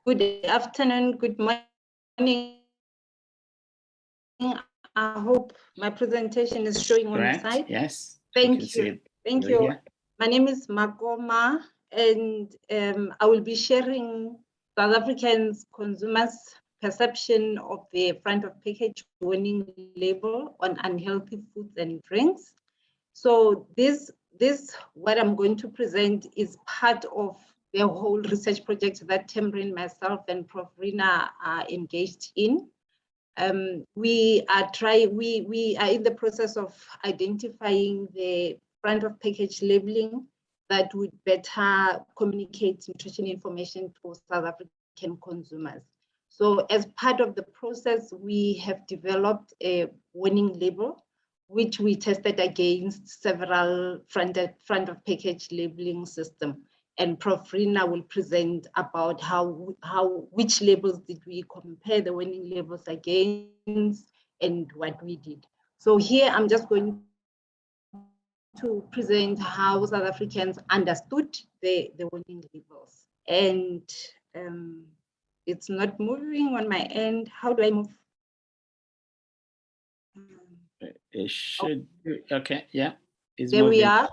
Good afternoon, good morning. I hope my presentation is showing on the side. Yes. Thank you. Thank you. My name is Makoma, and I will be sharing South Africans' consumers' perception of the front of package warning label on unhealthy foods and drinks. So this what I'm going to present is part of the whole research project that Temrin, myself, and Prof. Rina are engaged in. We are in the process of identifying the front of package labeling that would better communicate nutrition information to South African consumers. So as part of the process, we have developed a warning label, which we tested against several front of package labeling system. And Prof. Rina will present about which labels did we compare the warning labels against and what we did. So here I'm just going to present how South Africans understood the warning labels. And it's not moving on my end. How do I move? It should be okay. Yeah, it's there moving. We are.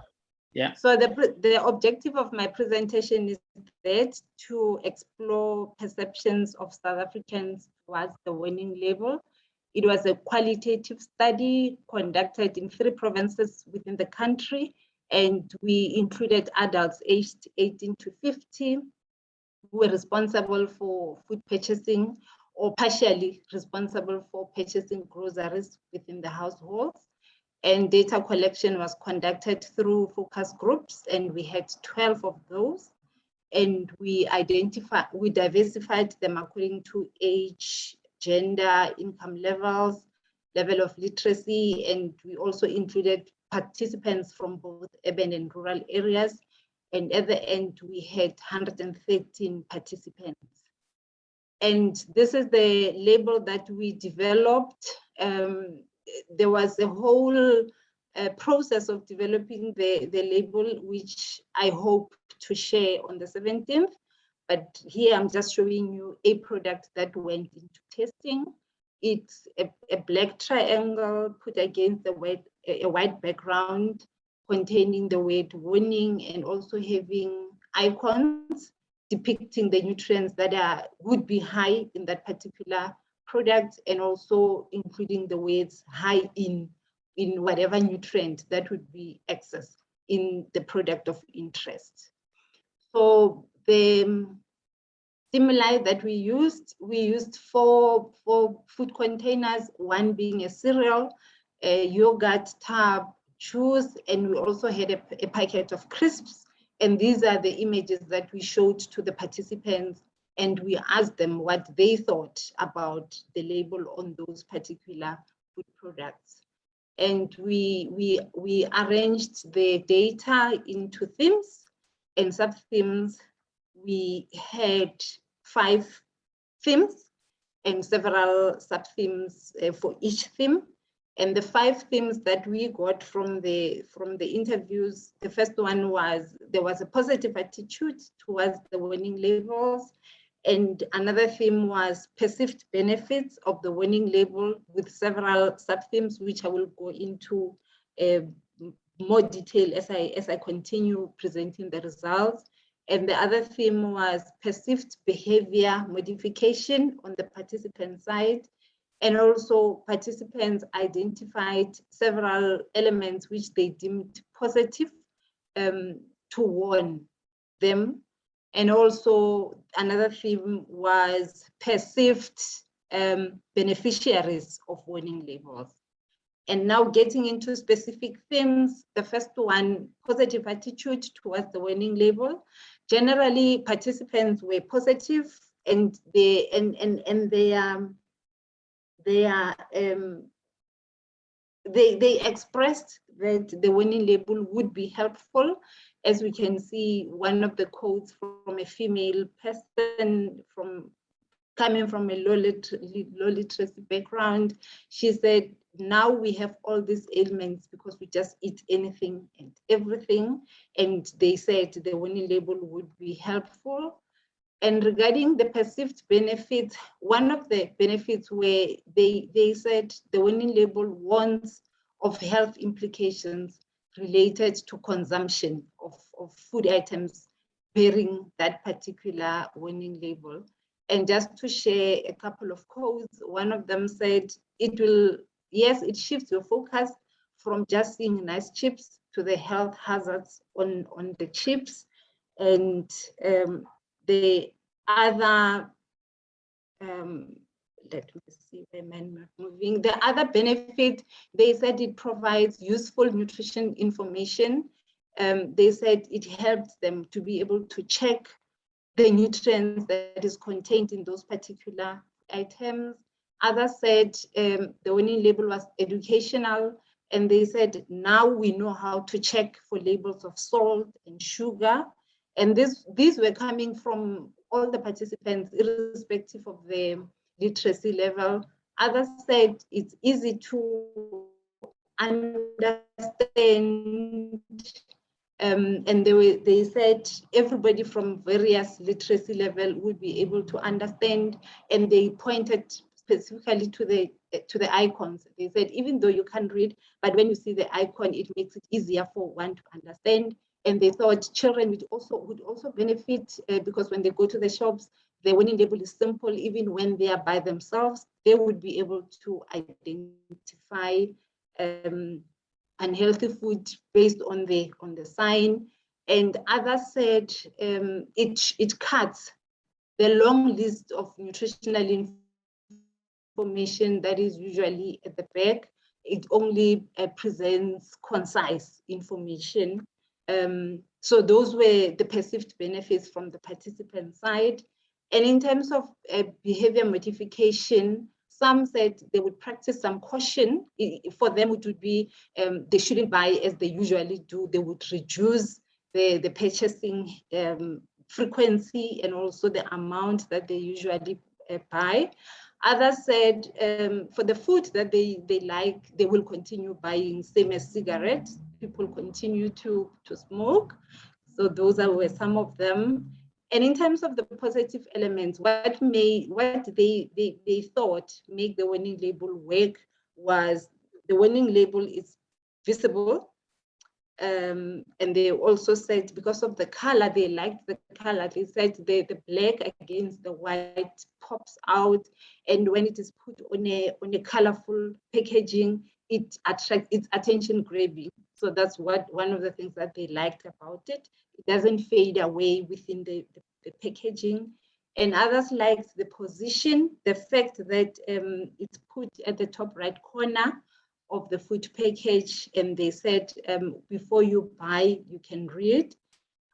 Yeah. So the objective of my presentation is that to explore perceptions of South Africans towards the warning label. It was a qualitative study conducted in 3 provinces within the country, and we included adults aged 18 to 50 who were responsible for food purchasing or partially responsible for purchasing groceries within the households. And data collection was conducted through focus groups, and we had 12 of those. And we diversified them according to age, gender, income levels, level of literacy, and we also included participants from both urban and rural areas. And at the end, we had 113 participants. And this is the label that we developed. There was a whole process of developing the label, which I hope to share on the 17th. But here I'm just showing you a product that went into testing. It's a black triangle put against a white background containing the word warning and also having icons depicting the nutrients that would be high in that particular product, and also including the words high in whatever nutrient that would be excess in the product of interest. So the stimuli that we used 4 food containers, one being a cereal, a yogurt tub, juice, and we also had a packet of crisps. And these are the images that we showed to the participants, and we asked them what they thought about the label on those particular food products. And we arranged the data into themes and sub-themes. We had 5 themes and several sub-themes for each theme. And the 5 themes that we got from the interviews, the first one was there was a positive attitude towards the warning labels. And another theme was perceived benefits of the warning label, with several sub-themes, which I will go into more detail as I continue presenting the results. And the other theme was perceived behavior modification on the participant side. And also participants identified several elements which they deemed positive to warn them. And also another theme was perceived beneficiaries of warning labels. And now getting into specific themes, the first one, positive attitude towards the warning label. Generally, participants were positive, and they expressed that the warning label would be helpful. As we can see, one of the quotes from a female person coming from a low literacy background, she said, now we have all these ailments because we just eat anything and everything. And they said the warning label would be helpful. And regarding the perceived benefits, one of the benefits where they said the warning label warns of health implications related to consumption of food items bearing that particular warning label. And just to share a couple of quotes, one of them said, it shifts your focus from just seeing nice chips to the health hazards on the chips. And the other, let me see where I'm moving. The other benefit, they said it provides useful nutrition information. They said it helps them to be able to check the nutrients that is contained in those particular items. Others said the warning label was educational, and they said now we know how to check for labels of salt and sugar. And these were coming from all the participants, irrespective of the literacy level. Others said it's easy to understand. And they said everybody from various literacy level would be able to understand, and they pointed specifically to the icons. They said even though you can't read, but when you see the icon, it makes it easier for one to understand. And they thought children would also benefit because when they go to the shops, the warning label is simple. Even when they are by themselves, they would be able to identify unhealthy food based on the sign. And others said it cuts the long list of nutritional information that is usually at the back. It only presents concise information. So those were the perceived benefits from the participant side. And in terms of behavior modification, some said they would practice some caution. For them, it would be they shouldn't buy as they usually do. They would reduce the purchasing frequency and also the amount that they usually buy. Others said for the food that they like, they will continue buying, same as cigarettes. People continue to smoke. So those were some of them. And in terms of the positive elements, what they thought make the warning label work was the warning label is visible. And they also said because of the color, they liked the color. They said the black against the white pops out. And when it is put on a colorful packaging, it attracts, it's attention grabbing. So that's one of the things that they liked about it. It doesn't fade away within the packaging. And others liked the position, the fact that it's put at the top right corner of the food package, and they said before you buy, you can read.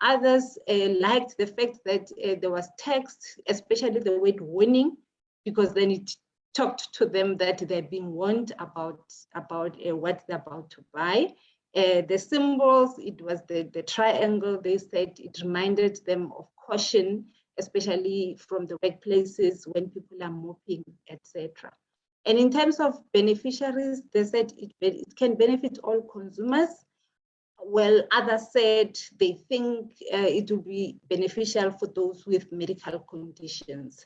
Others liked the fact that there was text, especially the word warning, because then it talked to them that they're being warned about what they're about to buy. The symbols, it was the triangle. They said it reminded them of caution, especially from the workplaces when people are mopping, etc. And in terms of beneficiaries, they said it can benefit all consumers. Well, others said they think it will be beneficial for those with medical conditions.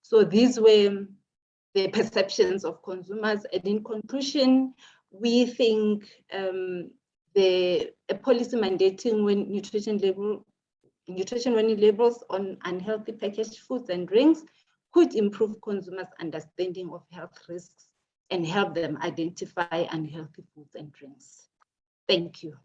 So these were the perceptions of consumers. And in conclusion, we think a policy mandating when nutrition warning labels on unhealthy packaged foods and drinks could improve consumers' understanding of health risks and help them identify unhealthy foods and drinks. Thank you.